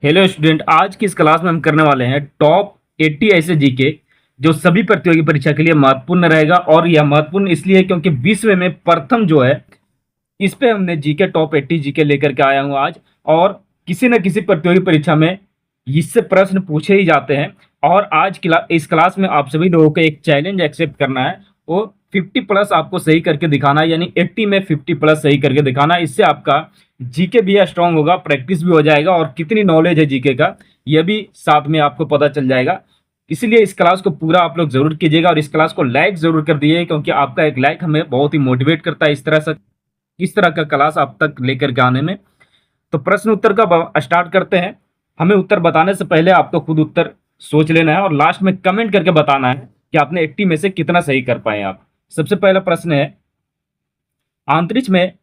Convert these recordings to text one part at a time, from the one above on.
Hello student, आज की इस क्लास में हम करने वाले हैं टॉप 80 ऐसे जीके जो सभी प्रतियोगी परीक्षा के लिए महत्वपूर्ण रहेगा। और यह महत्वपूर्ण इसलिए है क्योंकि विश्व में प्रथम जो है इस पे हमने जीके टॉप 80 जीके लेकर के आया हूं आज। और किसी न किसी प्रतियोगी परीक्षा में इससे प्रश्न पूछे ही जाते हैं। और आज इस क्लास में आप सभी लोगों को एक चैलेंज एक्सेप्ट करना है, वो 50 प्लस आपको सही करके दिखाना है, यानी 80 में 50 प्लस सही करके दिखाना है। इससे आपका जीके भी स्ट्रांग होगा, प्रैक्टिस भी हो जाएगा और कितनी नॉलेज है जीके का यह भी साथ में आपको पता चल जाएगा। इसलिए इस क्लास को पूरा आप लोग जरूर कीजिएगा और इस क्लास को लाइक जरूर कर दीजिए, क्योंकि आपका एक लाइक हमें बहुत ही मोटिवेट करता है इस तरह का क्लास आप तक लेकर के आने में। तो प्रश्न उत्तर का स्टार्ट करते हैं। हमें उत्तर बताने से पहले आपको खुद उत्तर सोच लेना है और लास्ट में कमेंट करके बताना है कि आपने 80 में से कितना सही कर पाए आप। सबसे पहला प्रश्न है, अंतरिक्ष में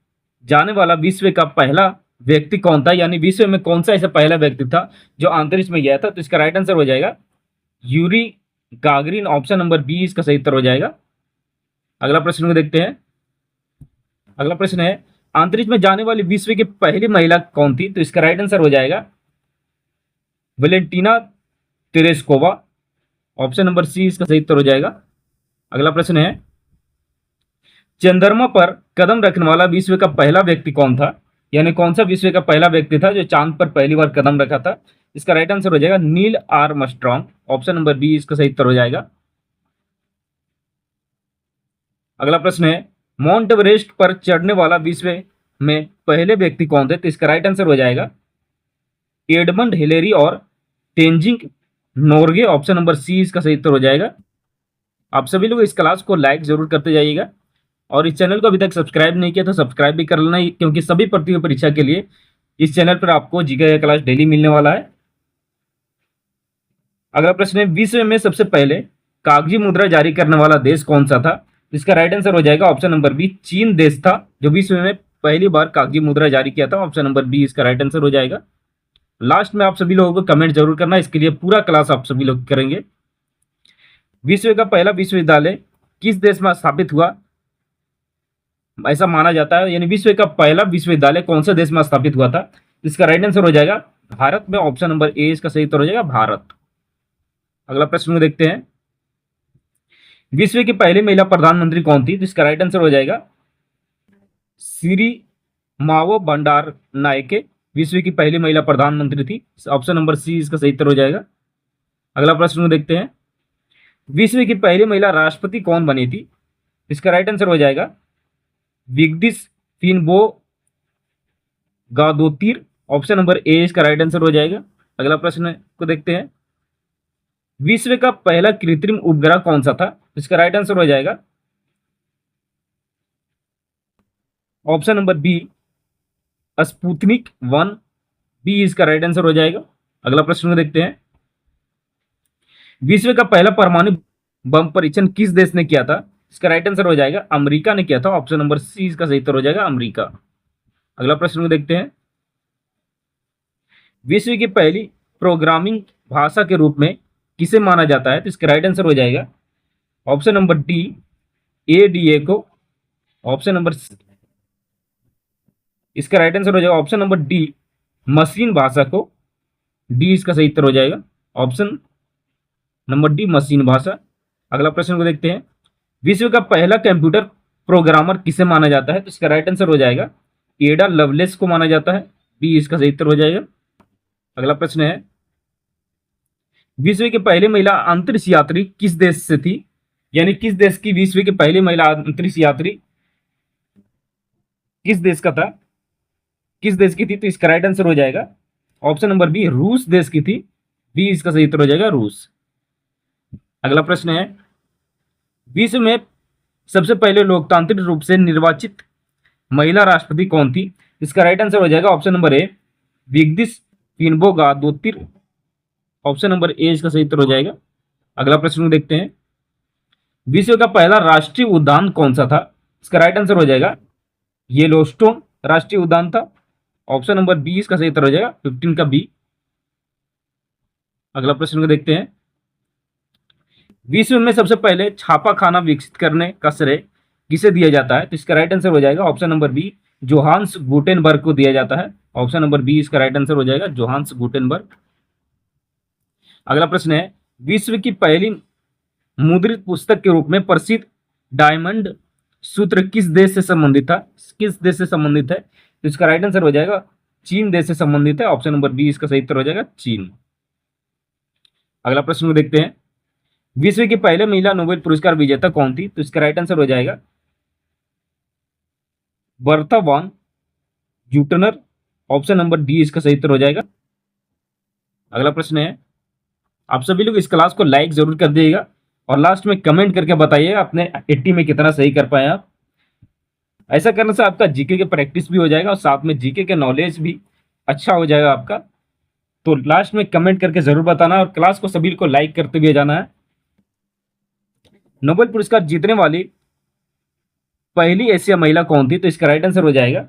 जाने वाला विश्व का पहला व्यक्ति कौन था, यानी विश्व में कौन सा ऐसा पहला व्यक्ति था जो अंतरिक्ष में गया था। तो इसका राइट आंसर हो जाएगा Yuri Gagarin, option number B इसका सही उत्तर हो जाएगा। अगला प्रश्न को देखते हैं। अगला प्रश्न है, अंतरिक्ष में जाने वाली विश्व की पहली महिला कौन थी। तो इसका राइट आंसर हो जाएगा Valentina Tereshkova, option number C इसका सही उत्तर हो जाएगा। अगला प्रश्न है, चंद्रमा पर कदम रखने वाला विश्व का पहला व्यक्ति कौन था, यानी कौन सा विश्व का पहला व्यक्ति था जो चांद पर पहली बार कदम रखा था। इसका राइट आंसर हो जाएगा Neil Armstrong, option number B इसका सही उत्तर हो जाएगा। अगला प्रश्न है, माउंट एवरेस्ट पर चढ़ने वाला विश्व में पहले व्यक्ति कौन थे। तो इसका राइट आंसर हो जाएगा एडमंड हिलेरी और Tenzing Norgay, option number C इसका सही उत्तर हो जाएगा। आप सभी लोग इस क्लास को लाइक जरूर करते जाइएगा और इस चैनल को अभी तक सब्सक्राइब नहीं किया तो सब्सक्राइब भी कर लेना, क्योंकि सभी प्रतियोगी परीक्षा के लिए इस चैनल पर आपको जीके का क्लास डेली मिलने वाला है। अगला प्रश्न है, विश्व में सबसे पहले कागजी मुद्रा जारी करने वाला देश कौन सा था। इसका राइट आंसर हो जाएगा ऑप्शन नंबर बी, चीन देश था जो विश्व में पहली बार कागजी मुद्रा जारी किया था। ऑप्शन नंबर बी इसका राइट आंसर हो जाएगा। लास्ट में आप सभी लोगों को कमेंट जरूर करना, इसके लिए पूरा क्लास आप सभी लोग करेंगे। विश्व का पहला विश्वविद्यालय किस देश में स्थापित हुआ, ऐसा माना जाता है, यानी विश्व का पहला विश्वविद्यालय कौन से देश में स्थापित हुआ था। इसका राइट आंसर हो जाएगा भारत में, ऑप्शन नंबर ए इसका सही उत्तर हो जाएगा भारत। अगला प्रश्न को देखते हैं, विश्व की पहली महिला प्रधानमंत्री कौन थी। तो इसका राइट आंसर हो जाएगा श्री मावो भंडार नायके, विश्व की पहली महिला प्रधानमंत्री थी। ऑप्शन नंबर सी इसका सही उत्तर हो जाएगा। अगला प्रश्न को देखते हैं, विश्व की पहली महिला राष्ट्रपति कौन बनी थी। इसका राइट आंसर हो जाएगा विगदिस फिनबो गादोतीर, ऑप्शन नंबर ए इसका राइट आंसर हो जाएगा। अगला प्रश्न को देखते हैं, विश्व का पहला कृत्रिम उपग्रह कौन सा था। इसका राइट आंसर हो जाएगा option number B, Sputnik 1 B इसका राइट आंसर हो जाएगा। अगला प्रश्न को देखते हैं, विश्व का पहला परमाणु बम परीक्षण किस देश ने किया था। इसका राइट आंसर हो जाएगा अमेरिका ने किया था, ऑप्शन नंबर सी इसका सही उत्तर हो जाएगा अमेरिका। अगला प्रश्न को देखते हैं, विश्व की पहली प्रोग्रामिंग भाषा के रूप में किसे माना जाता है। तो इसका राइट आंसर हो जाएगा ऑप्शन नंबर डी, एडीए को, ऑप्शन नंबर इसका राइट आंसर हो जाएगा ऑप्शन नंबर डी, मशीन भाषा को, डी इसका सही उत्तर हो जाएगा ऑप्शन नंबर डी, मशीन भाषा। अगला प्रश्न को देखते हैं, विश्व का पहला कंप्यूटर प्रोग्रामर किसे माना जाता है। तो इसका राइट आंसर हो जाएगा एडा लवलेस को माना जाता है, बी इसका सही उत्तर हो जाएगा। अगला प्रश्न है, विश्व की पहली महिला अंतरिक्ष यात्री किस देश से थी, यानी किस देश की विश्व की पहली महिला अंतरिक्ष यात्री किस देश का था, किस देश की थी। तो इसका राइट आंसर हो जाएगा ऑप्शन नंबर बी, रूस देश की थी, बी इसका सही उत्तर हो जाएगा रूस। अगला प्रश्न है, विश्व में सबसे पहले लोकतांत्रिक रूप से निर्वाचित महिला राष्ट्रपति कौन थी। इसका राइट आंसर हो जाएगा ऑप्शन नंबर ए, विगदिस फिनबो गादोतीर, ऑप्शन नंबर ए इसका सही उत्तर हो जाएगा। अगला प्रश्न देखते हैं, विश्व का पहला राष्ट्रीय उद्यान कौन सा था। इसका राइट आंसर हो जाएगा येलोस्टोन राष्ट्रीय उद्यान था, ऑप्शन नंबर बी इसका सही उत्तर हो जाएगा 15 का बी। अगला प्रश्न को देखते हैं, विश्व में सबसे पहले छापा खाना विकसित करने का श्रेय किसे दिया जाता है। तो इसका राइट आंसर हो जाएगा option number B, Johannes Gutenberg को दिया जाता है। ऑप्शन नंबर बी इसका राइट आंसर हो जाएगा, जोहान्स गुटेनबर्ग। अगला प्रश्न है, विश्व की पहली मुद्रित पुस्तक के रूप में प्रसिद्ध डायमंड सूत्र किस देश से संबंधित था, किस देश से संबंधित है? तो इसका राइट आंसर हो जाएगा चीन देश से संबंधित है। ऑप्शन नंबर बी इसका सही उत्तर हो जाएगा, चीन। अगला प्रश्न को देखते हैं, विश्व की पहले महिला नोबेल पुरस्कार विजेता कौन थी? तो इसका राइट आंसर हो जाएगा Bertha von Suttner. Option number D इसका सही उत्तर हो जाएगा। अगला प्रश्न है, आप सभी लोग इस क्लास को लाइक जरूर कर दिएगा और लास्ट में कमेंट करके बताइएगा अपने 80 में कितना सही कर पाए आप। ऐसा करने से आपका जीके के प्रैक्टिस भी हो जाएगा और साथ में जीके के नॉलेज भी अच्छा हो जाएगा आपका। तो लास्ट में कमेंट करके जरूर बताना और क्लास को सभी को लाइक करते हुए जाना है। नोबेल पुरस्कार जीतने वाली पहली एशिया महिला कौन थी? तो इसका राइट आंसर हो जाएगा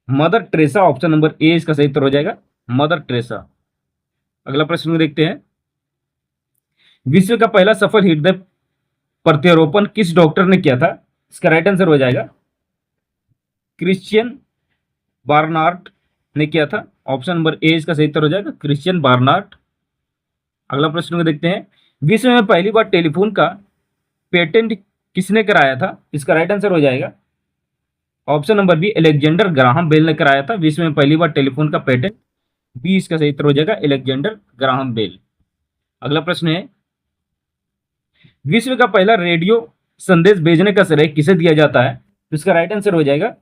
mother Teresa. Option number A इसका सही उत्तर हो जाएगा, मदर टेरेसा। अगला प्रश्न देखते हैं, विश्व का पहला सफल हृदय प्रत्यारोपण किस डॉक्टर ने किया था? इसका राइट आंसर हो जाएगा क्रिश्चियन बार्नार्ड ने किया था। ऑप्शन नंबर ए इसका सही उत्तर हो जाएगा, क्रिश्चियन बार्नार्ड। अगला प्रश्न को देखते हैं, विश्व में पहली बार टेलीफोन का पेटेंट किसने कराया था? इसका राइट आंसर हो जाएगा option number B, Alexander Graham Bell ने कराया था विश्व में पहली बार टेलीफोन का पेटेंट। बी इसका सही उत्तर हो जाएगा, अलेक्जेंडर ग्राहम बेल। अगला प्रश्न है, विश्व का पहला रेडियो संदेश भेजने का श्रेय किसे दिया जाता है? तो इसका राइट आंसर हो जाएगा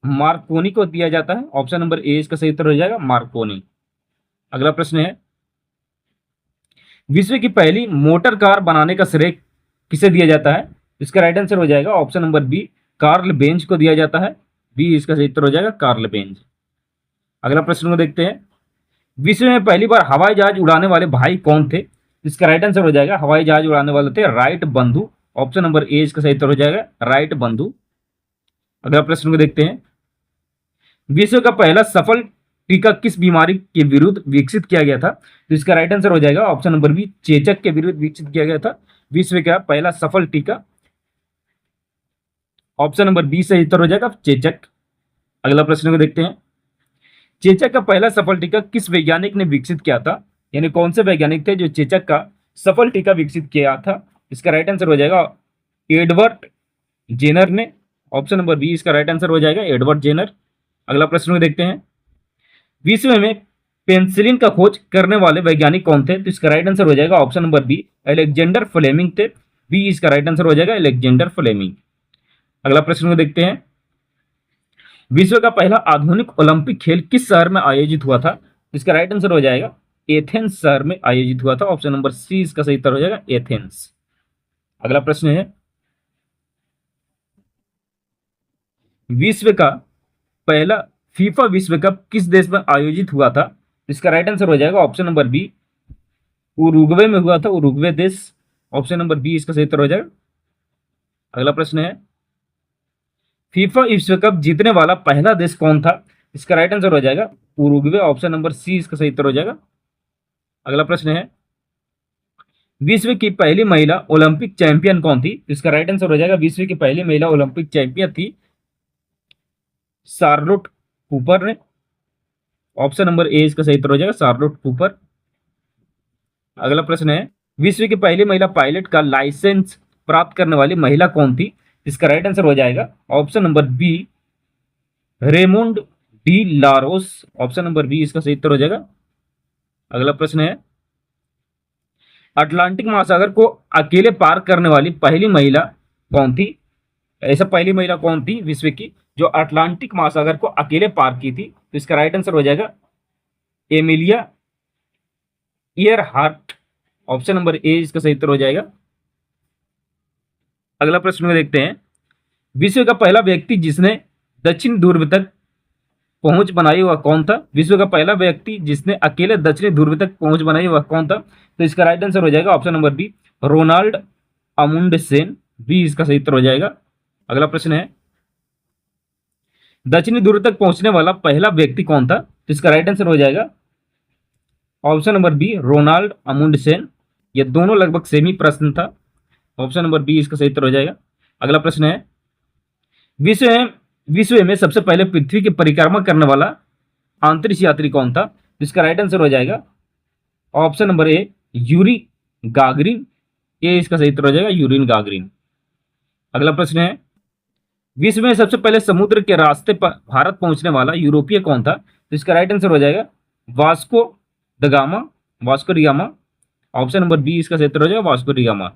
मार्कोनी को दिया जाता है। ऑप्शन नंबर ए इसका सही उत्तर हो जाएगा, मार्कोनी। अगला प्रश्न है, विश्व की पहली मोटर कार बनाने का श्रेय किसे दिया जाता है? इसका राइट आंसर हो जाएगा option number B, Carl Benz को दिया जाता है। बी इसका सही उत्तर हो जाएगा, कार्ल बेंज। अगला प्रश्न को देखते हैं, विश्व में पहली बार हवाई जहाज उड़ाने वाले भाई कौन थे? इसका राइट आंसर हो जाएगा हवाई जहाज उड़ाने वाले थे राइट बंधु। ऑप्शन नंबर ए इसका सही उत्तर हो जाएगा, राइट बंधु। अगला प्रश्न को देखते हैं, विश्व का पहला सफल टीका किस बीमारी के विरुद्ध विकसित किया गया था? तो इसका राइट आंसर हो जाएगा ऑप्शन नंबर बी, चेचक के विरुद्ध विकसित किया गया था विश्व का पहला सफल टीका। ऑप्शन नंबर बी सही उत्तर हो जाएगा, चेचक। अगला प्रश्न को देखते हैं, चेचक का पहला सफल टीका किस वैज्ञानिक ने विकसित किया था? यानी कौन से वैज्ञानिक थे जो चेचक का सफल टीका विकसित किया था? इसका राइट आंसर हो जाएगा एडवर्ड जेनर ने। ऑप्शन नंबर बी इसका राइट आंसर हो जाएगा, एडवर्ड जेनर। अगला प्रश्न को देखते हैं, विश्व में पेंसिलिन का खोज करने वाले वैज्ञानिक कौन थे? तो इसका राइट आंसर हो जाएगा option number B, Alexander Fleming थे। बी इसका राइट आंसर हो जाएगा, अलेक्जेंडर फ्लेमिंग। अगला प्रश्न को देखते हैं, विश्व का पहला आधुनिक ओलंपिक खेल किस शहर में आयोजित हुआ था? इसका राइट आंसर हो जाएगा एथेंस शहर में आयोजित हुआ था। ऑप्शन नंबर सी इसका सही उत्तर हो जाएगा, एथेंस। अगला प्रश्न है, विश्व का पहला फीफा विश्व कप किस देश में आयोजित हुआ था? इसका राइट आंसर हो जाएगा ऑप्शन नंबर बी, उरुग्वे में हुआ था, उरुग्वे देश। ऑप्शन नंबर बी इसका सही उत्तर हो जाएगा। अगला प्रश्न है, फीफा विश्व कप जीतने वाला पहला देश कौन था? इसका राइट आंसर हो जाएगा उरुग्वे। ऑप्शन नंबर सी इसका सही उत्तर हो जाएगा। अगला प्रश्न है, विश्व की पहली महिला ओलंपिक चैंपियन कौन थी? इसका राइट आंसर हो जाएगा, विश्व की पहली महिला ओलंपिक चैंपियन थी शार्लोट कूपर ने। ऑप्शन नंबर ए इसका सही उत्तर हो जाएगा, शार्लोट कूपर। अगला प्रश्न है, विश्व की पहली महिला पायलट का लाइसेंस प्राप्त करने वाली महिला कौन थी? इसका राइट आंसर हो जाएगा option number B, Raymond de Laroche. Option number B इसका सही उत्तर हो जाएगा। अगला प्रश्न है, अटलांटिक महासागर को अकेले पार करने वाली पहली महिला कौन थी? ऐसा पहली महिला कौन थी विश्व की जो अटलांटिक महासागर को अकेले पार की थी? तो इसका राइट आंसर हो जाएगा Emilia Earhart. Option number A इसका सही उत्तर हो जाएगा। अगला प्रश्न में देखते हैं, विश्व का पहला व्यक्ति जिसने दक्षिण ध्रुव तक पहुंच बनाई वह कौन था? विश्व का पहला व्यक्ति जिसने अकेले दक्षिणी ध्रुव तक पहुंच बनाई वह कौन था? तो इसका राइट आंसर हो जाएगा option number B, Ronald Amundsen. B इसका सही उत्तर हो जाएगा। अगला प्रश्न है, दक्षिणी ध्रुव तक पहुंचने वाला पहला व्यक्ति कौन था? तो इसका राइट आंसर हो जाएगा option number B, Ronald Amundsen. ये दोनों लगभग सेम ही प्रश्न था। ऑप्शन नंबर बी इसका सही उत्तर हो जाएगा। अगला प्रश्न है, विश्व में विश्व में सबसे पहले पृथ्वी की परिक्रमा करने वाला अंतरिक्ष यात्री कौन था? इसका राइट आंसर हो जाएगा option number A Yuri Gagarin. ये इसका सही उत्तर हो जाएगा यूरिन गागरिन। अगला प्रश्न है विश्व में सबसे पहले समुद्र के रास्ते पर भारत पहुंचने वाला यूरोपीय कौन था? तो इसका राइट आंसर हो जाएगा Vasco da Gama, Vasco de Gama. Option number B इसका सही उत्तर हो जाएगा वास्को डी गामा।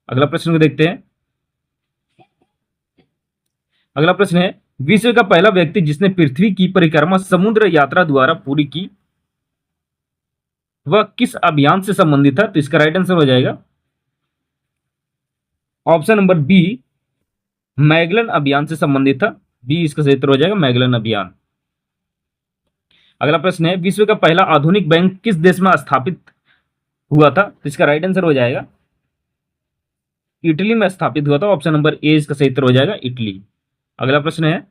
अगला प्रश्न को देखते हैं। अगला प्रश्न है विश्व का पहला व्यक्ति जिसने पृथ्वी की परिक्रमा समुद्र यात्रा द्वारा पूरी की वह किस अभियान से संबंधित था? तो इसका राइट आंसर हो जाएगा ऑप्शन नंबर बी मैगलन अभियान से संबंधित था। बी इसका सही उत्तर हो जाएगा मैगलन अभियान। अगला प्रश्न है विश्व का पहला आधुनिक बैंक किस देश में स्थापित हुआ था? तो इसका राइट आंसर हो जाएगा इटली में स्थापित हुआ था। ऑप्शन नंबर ए इसका सही उत्तर हो जाएगा इटली। अगला प्रश्न है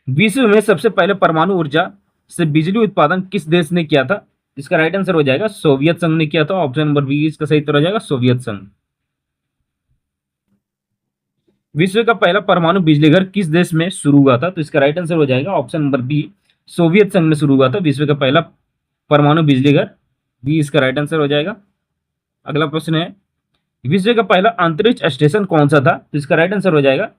विश्व में सबसे पहले परमाणु ऊर्जा से बिजली उत्पादन किस देश ने किया था? इसका राइट आंसर हो जाएगा सोवियत संघ ने किया था। ऑप्शन नंबर बी इसका सही उत्तर हो जाएगा सोवियत संघ। विश्व का पहला परमाणु बिजली घर किस देश में शुरू हुआ था? तो इसका राइट आंसर हो जाएगा ऑप्शन नंबर बी सोवियत संघ में शुरू हुआ था विश्व का पहला परमाणु बिजली घर। बी इसका राइट आंसर हो जाएगा। अगला प्रश्न है विश्व का पहला अंतरिक्ष स्टेशन कौन सा था? तो इसका राइट आंसर हो जाएगा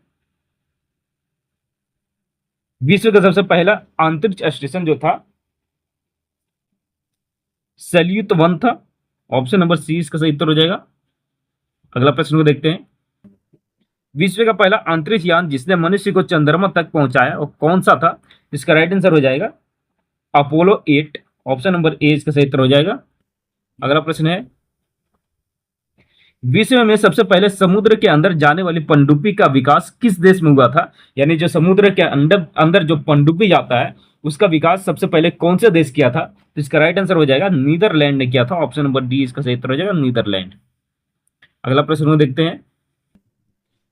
विश्व का सबसे पहला अंतरिक्ष स्टेशन जो था सैल्यूट 1 था। ऑप्शन नंबर सी इसका सही उत्तर हो जाएगा। अगला प्रश्न को देखते हैं विश्व का पहला अंतरिक्ष यान जिसने मनुष्य को चंद्रमा तक पहुंचाया और कौन सा था? इसका राइट आंसर हो जाएगा अपोलो 8। ऑप्शन नंबर ए इसका सही उत्तर हो जाएगा। अगला प्रश्न है विश्व में सबसे पहले समुद्र के अंदर जाने वाली पनडुब्बी का विकास किस देश में हुआ था? यानी जो समुद्र के अंदर जो पनडुब्बी जाता है उसका विकास सबसे पहले कौन से देश किया था? तो इसका राइट आंसर हो जाएगा नीदरलैंड ने किया था। ऑप्शन नंबर डी इसका सही उत्तर हो जाएगा नीदरलैंड। अगला प्रश्न को देखते हैं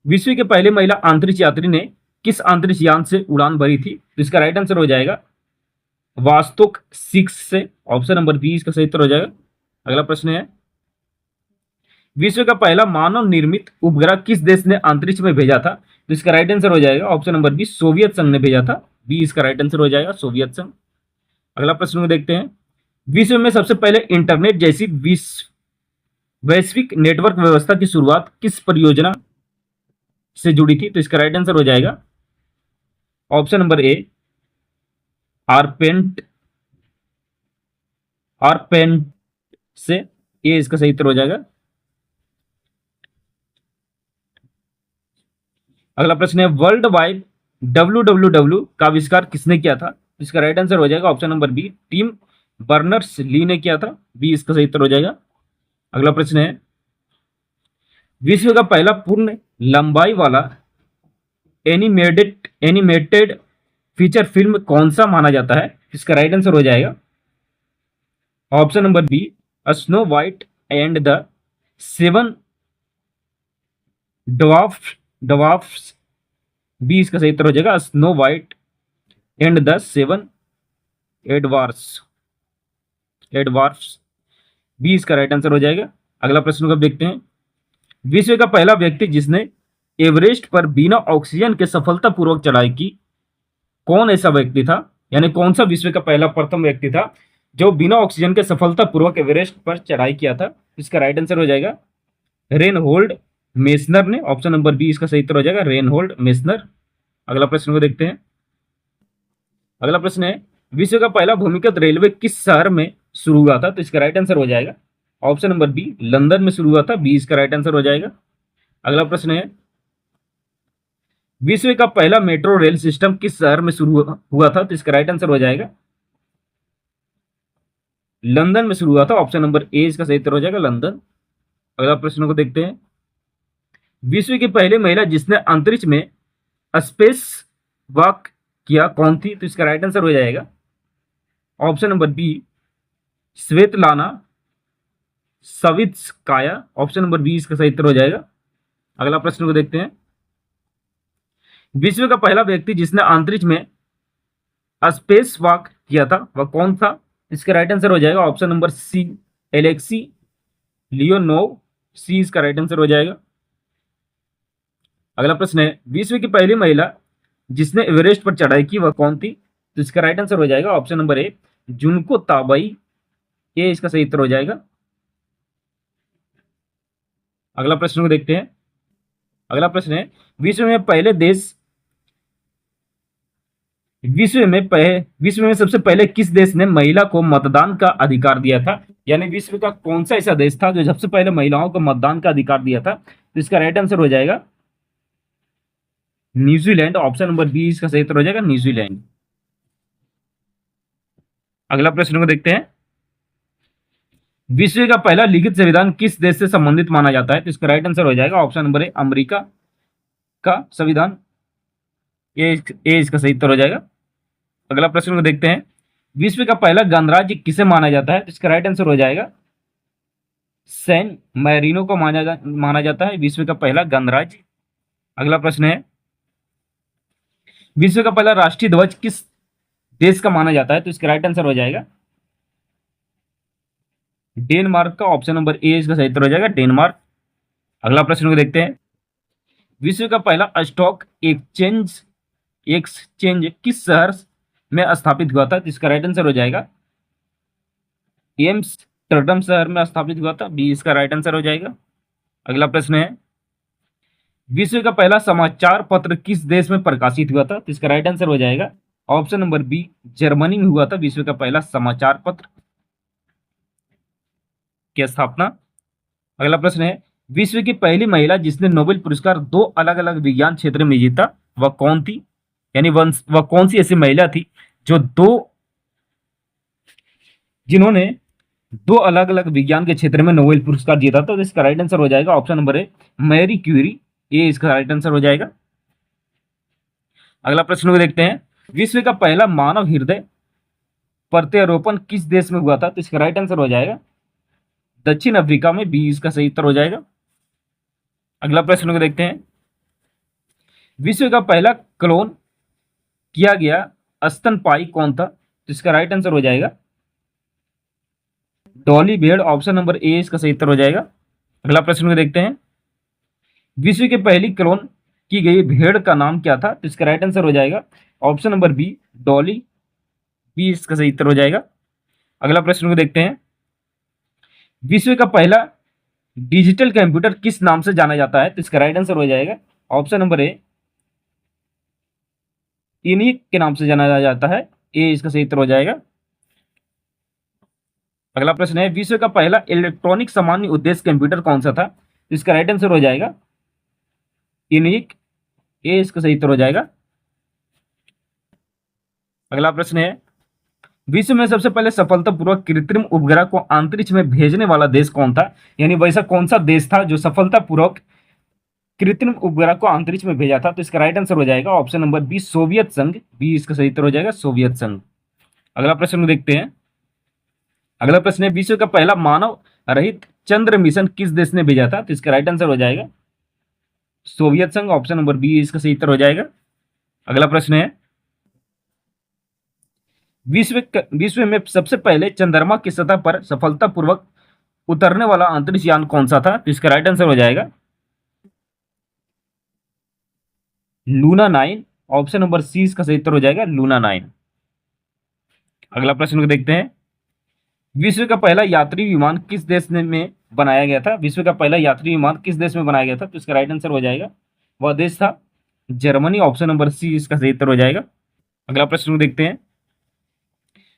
विश्व के पहले महिला अंतरिक्ष यात्री ने किस अंतरिक्ष यान से उड़ान भरी थी? तो इसका राइट आंसर हो जाएगा वास्तुक 6 से। ऑप्शन नंबर बी इसका सही उत्तर हो जाएगा। अगला प्रश्न है विश्व का पहला मानव निर्मित उपग्रह किस देश ने अंतरिक्ष में भेजा था? तो इसका राइट आंसर हो जाएगा ऑप्शन नंबर बी सोवियत संघ ने भेजा था। बी इसका राइट आंसर हो जाएगा सोवियत संघ। अगला प्रश्न को देखते हैं विश्व में सबसे पहले इंटरनेट जैसी वैश्विक नेटवर्क व्यवस्था की शुरुआत किस परियोजना से जुड़ी थी? तो इसका राइट आंसर हो जाएगा ऑप्शन नंबर ए आरपेंट से। ए इसका सही उत्तर हो जाएगा। अगला प्रश्न है वर्ल्ड वाइड WWW का आविष्कार किसने किया था? इसका राइट आंसर हो जाएगा option number B Tim Berners Lee ने किया था। बी इसका सही उत्तर हो जाएगा। अगला प्रश्न है विश्व का पहला पूर्ण लंबाई वाला एनिमेटेड फीचर फिल्म कौन सा माना जाता है? इसका राइट आंसर हो जाएगा option number B Snow White and the 7 dwarfs. B इसका सही उत्तर हो जाएगा Snow White and the 7 dwarfs. B इसका राइट आंसर हो जाएगा। अगला प्रश्न को देखते हैं विश्व का पहला व्यक्ति जिसने एवरेस्ट पर बिना ऑक्सीजन के सफलतापूर्वक चढ़ाई की कौन ऐसा व्यक्ति था? यानी कौन सा विश्व का पहला प्रथम व्यक्ति था जो बिना ऑक्सीजन के सफलतापूर्वक एवरेस्ट पर चढ़ाई किया था? इसका राइट आंसर हो जाएगा रेनहोल्ड मेसनर ने। ऑप्शन नंबर बी इसका सही उत्तर हो जाएगा रेनहोल्ड मेसनर। अगला प्रश्न को देखते हैं। अगला प्रश्न है विश्व का पहला भूमिगत रेलवे किस शहर में शुरू हुआ था? तो इसका राइट आंसर हो जाएगा ऑप्शन नंबर बी लंदन में शुरू हुआ था। बी इसका राइट आंसर हो जाएगा। अगला प्रश्न है विश्व का पहला मेट्रो रेल सिस्टम किस शहर में शुरू हुआ था? तो इसका राइट आंसर हो जाएगा लंदन में शुरू हुआ था। ऑप्शन नंबर ए इसका सही उत्तर हो जाएगा लंदन। अगला प्रश्न को देखते हैं विश्व की पहली महिला जिसने अंतरिक्ष में स्पेस वॉक किया कौन थी? तो इसका राइट आंसर हो जाएगा option number B Svetlana Savitskaya. Option number B इसका सही उत्तर हो जाएगा। अगला प्रश्न को देखते हैं विश्व का पहला व्यक्ति जिसने अंतरिक्ष में स्पेस वॉक किया था वह कौन था? इसका राइट आंसर हो जाएगा option number C Alexei Leonov. C इसका राइट आंसर हो जाएगा। अगला प्रश्न है, विश्व की पहली महिला जिसने एवरेस्ट पर चढ़ाई की वह कौन थी? तो इसका राइट आंसर हो जाएगा ऑप्शन नंबर ए, जुनको ताबई। ये इसका सही उत्तर हो जाएगा। अगला प्रश्न को देखते हैं। अगला प्रश्न है, विश्व में पहले देश विश्व में सबसे पहले किस देश ने महिला को मतदान का अधिकार दिया था? यानी विश्व का कौन सा ऐसा देश था जो सबसे पहले महिलाओं को मतदान का अधिकार दिया था? तो इसका राइट आंसर हो जाएगा न्यूजीलैंड। ऑप्शन नंबर बी इसका सही उत्तर हो जाएगा न्यूजीलैंड। अगला प्रश्न को देखते हैं। विश्व का पहला लिखित संविधान किस देश से संबंधित माना जाता है? तो इसका राइट आंसर हो जाएगा ऑप्शन नंबर ए, अमेरिका का संविधान। ये इसका सही उत्तर हो जाएगा। अगला प्रश्न को देखते हैं। विश्व का पहला गणराज्य किसे माना जाता है? तो इसका राइट आंसर हो जाएगा सैन मैरिनो को माना जाता है विश्व का पहला गणराज्य। अगला प्रश्न है, विश्व का पहला राष्ट्रीय ध्वज किस देश का माना जाता है? तो इसका राइट आंसर हो जाएगा डेनमार्क का। ऑप्शन नंबर ए इसका सही उत्तर हो जाएगा डेनमार्क। अगला प्रश्न को देखते हैं। विश्व का पहला स्टॉक एक्सचेंज किस शहर में स्थापित हुआ था? तो इसका राइट आंसर हो जाएगा एम्स्टर्डम शहर में स्थापित हुआ था। बी इसका राइट आंसर हो जाएगा। अगला प्रश्न है, विश्व का पहला समाचार पत्र किस देश में प्रकाशित हुआ था? तो इसका राइट आंसर हो जाएगा ऑप्शन नंबर बी, जर्मनी में हुआ था विश्व का पहला समाचार पत्र की स्थापना। अगला प्रश्न है, विश्व की पहली महिला जिसने नोबेल पुरस्कार दो अलग अलग विज्ञान क्षेत्र में जीता वह कौन थी? यानी वह कौन सी ऐसी महिला थी जो जिन्होंने दो अलग अलग विज्ञान के क्षेत्र में नोबेल पुरस्कार जीता? तो इसका राइट आंसर हो जाएगा option number A, Marie Curie. ये इसका राइट आंसर हो जाएगा। अगला प्रश्न को देखते हैं। विश्व का पहला मानव हृदय प्रत्यारोपण किस देश में हुआ था? तो इसका राइट आंसर हो जाएगा दक्षिण अफ्रीका में। बी इसका सही उत्तर हो जाएगा। अगला प्रश्न को देखते हैं। विश्व का पहला क्लोन किया गया स्तनपायी कौन था? तो इसका राइट आंसर हो जाएगा डॉली भेड़। ऑप्शन नंबर ए इसका सही उत्तर हो जाएगा। अगला प्रश्न को देखते हैं। विश्व की पहली क्लोन की गई भेड़ का नाम क्या था? तो इसका राइट आंसर हो जाएगा option number B, Dolly. B इसका सही उत्तर हो जाएगा। अगला प्रश्न को देखते हैं। विश्व का पहला डिजिटल कंप्यूटर किस नाम से जाना जाता है? तो इसका राइट आंसर हो जाएगा ऑप्शन नंबर ए, इनिक के नाम से जाना जाता है। ए इसका सही उत्तर हो जाएगा। अगला प्रश्न है, विश्व का पहला इलेक्ट्रॉनिक सामान्य उद्देश्य कंप्यूटर कौन सा था? तो इसका राइट आंसर हो जाएगा इनिक। ए इसका सही उत्तर हो जाएगा। अगला प्रश्न है, विश्व में सबसे पहले सफलतापूर्वक कृत्रिम उपग्रह को अंतरिक्ष में भेजने वाला देश कौन था? यानी वैसा कौन सा देश था जो सफलतापूर्वक कृत्रिम उपग्रह को अंतरिक्ष में भेजा था? तो इसका राइट आंसर हो जाएगा ऑप्शन नंबर बी, सोवियत संघ। बी इसका सही उत्तर हो जाएगा सोवियत संघ। अगला प्रश्न देखते हैं। अगला प्रश्न है, विश्व का पहला मानव रहित चंद्र मिशन किस देश ने भेजा था? तो इसका राइट आंसर हो जाएगा सोवियत संघ। ऑप्शन नंबर बी इसका सही उत्तर हो जाएगा। अगला प्रश्न है, विश्व में सबसे पहले चंद्रमा की सतह पर सफलतापूर्वक उतरने वाला अंतरिक्ष यान कौन सा था? तो इसका राइट आंसर हो जाएगा लूना 9। ऑप्शन नंबर सी इसका सही उत्तर हो जाएगा लूना 9। अगला प्रश्न को देखते हैं। विश्व का पहला यात्री विमान किस देश में बनाया गया था? विश्व का पहला यात्री विमान किस देश में बनाया गया था? तो इसका राइट आंसर हो जाएगा वह देश था जर्मनी। ऑप्शन नंबर सी इसका सही उत्तर हो जाएगा। अगला प्रश्न को देखते हैं।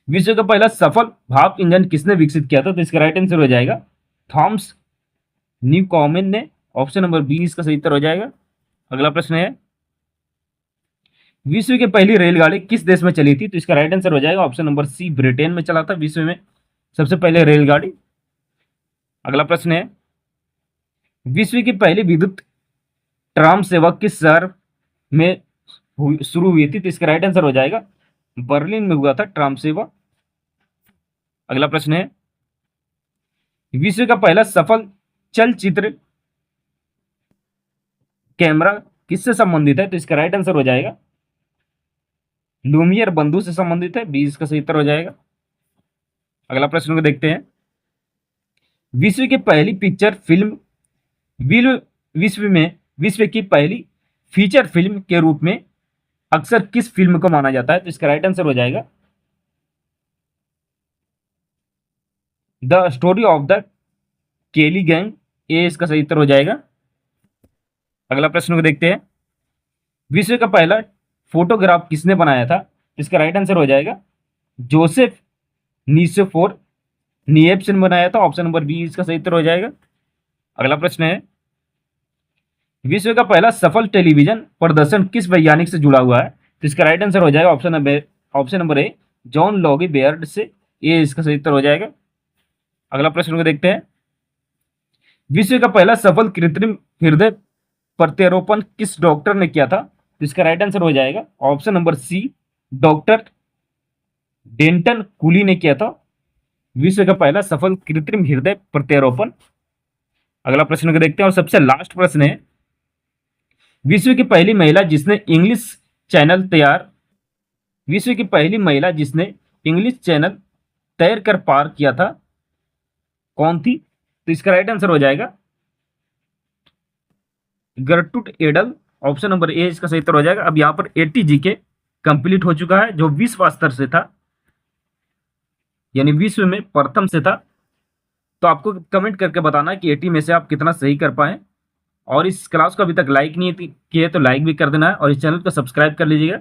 विश्व का पहला सफल भाप इंजन किसने विकसित किया था? तो इसका राइट आंसर हो जाएगा थॉमस न्यूकॉमन ने। ऑप्शन नंबर बी इसका सही उत्तर हो जाएगा। अगला प्रश्न है, विश्व की पहली रेलगाड़ी किस देश में चली थी? तो इसका राइट आंसर हो जाएगा ऑप्शन नंबर सी, ब्रिटेन में चला था विश्व में सबसे पहले रेलगाड़ी। अगला प्रश्न है, विश्व की पहली विद्युत ट्राम सेवा किस शहर में शुरू हुई थी? तो इसका राइट आंसर हो जाएगा बर्लिन में हुआ था ट्राम सेवा। अगला प्रश्न है, विश्व का पहला सफल चलचित्र कैमरा किससे संबंधित है? तो इसका राइट आंसर हो जाएगा लूमियर बंधु से संबंधित है। बी इसका सही उत्तर हो जाएगा। अगला प्रश्न को देखते हैं। विश्व की पहली पिक्चर फिल्म विश्व की पहली फीचर फिल्म के रूप में अक्सर किस फिल्म को माना जाता है? तो इसका राइट आंसर हो जाएगा द स्टोरी ऑफ द केली गैंग। ये इसका सही उत्तर हो जाएगा। अगला प्रश्न को देखते हैं। विश्व का पहला फोटोग्राफ किसने बनाया था? इसका राइट आंसर हो जाएगा जोसेफ नीसोफोर निएप्स ने बनाया था। ऑप्शन नंबर बी इसका सही उत्तर हो जाएगा। अगला प्रश्न है, विश्व का पहला सफल टेलीविजन प्रदर्शन किस वैज्ञानिक से जुड़ा हुआ है? तो इसका राइट आंसर हो जाएगा ऑप्शन नंबर ए जॉन लॉगी बेयर्ड से। ये इसका सही उत्तर हो जाएगा। अगला प्रश्न को देखते हैं। विश्व का पहला सफल कृत्रिम हृदय प्रत्यारोपण किस डॉक्टर ने किया था? तो इसका राइट आंसर हो जाएगा option number C doctor Denton Cooley ने किया था विश्व का पहला सफल कृत्रिम हृदय प्रत्यारोपण। अगला प्रश्न को देखते हैं और सबसे लास्ट प्रश्न है, विश्व की पहली महिला जिसने इंग्लिश चैनल तैयार विश्व की पहली महिला जिसने इंग्लिश चैनल तैर कर पार किया था कौन थी? तो इसका राइट आंसर हो जाएगा गर्टुट एडल। ऑप्शन नंबर ए इसका सही उत्तर हो जाएगा। अब यहां पर 80 जीके कंप्लीट हो चुका है जो विश्व स्तर से था, यानी विश्व में प्रथम से था। तो आपको कमेंट करके बताना कि 80 में से आप कितना सही कर पाए। और इस क्लास को अभी तक लाइक नहीं किए तो लाइक भी कर देना है और इस चैनल को सब्सक्राइब कर लीजिएगा।